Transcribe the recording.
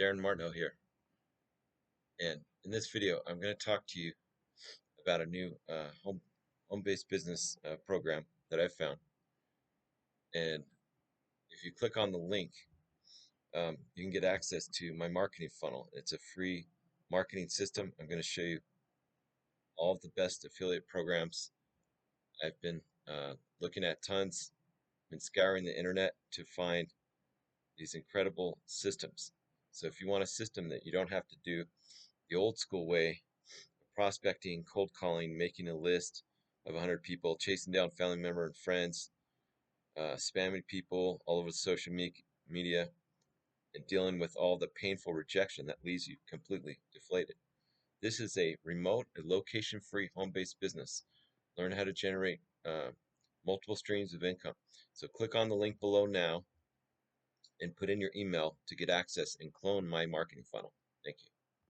Darren Martineau here, and in this video, I'm going to talk to you about a new home-based business program that I've found. And if you click on the link, you can get access to my marketing funnel. It's a free marketing system. I'm going to show you all of the best affiliate programs. I've been looking at tons, been scouring the internet to find these incredible systems. So if you want a system that you don't have to do the old school way, prospecting, cold calling, making a list of 100 people, chasing down family member and friends, spamming people all over social media, and dealing with all the painful rejection that leaves you completely deflated. This is a remote, a location-free, home-based business. Learn how to generate multiple streams of income. So click on the link below now and put in your email to get access and clone my marketing funnel. Thank you.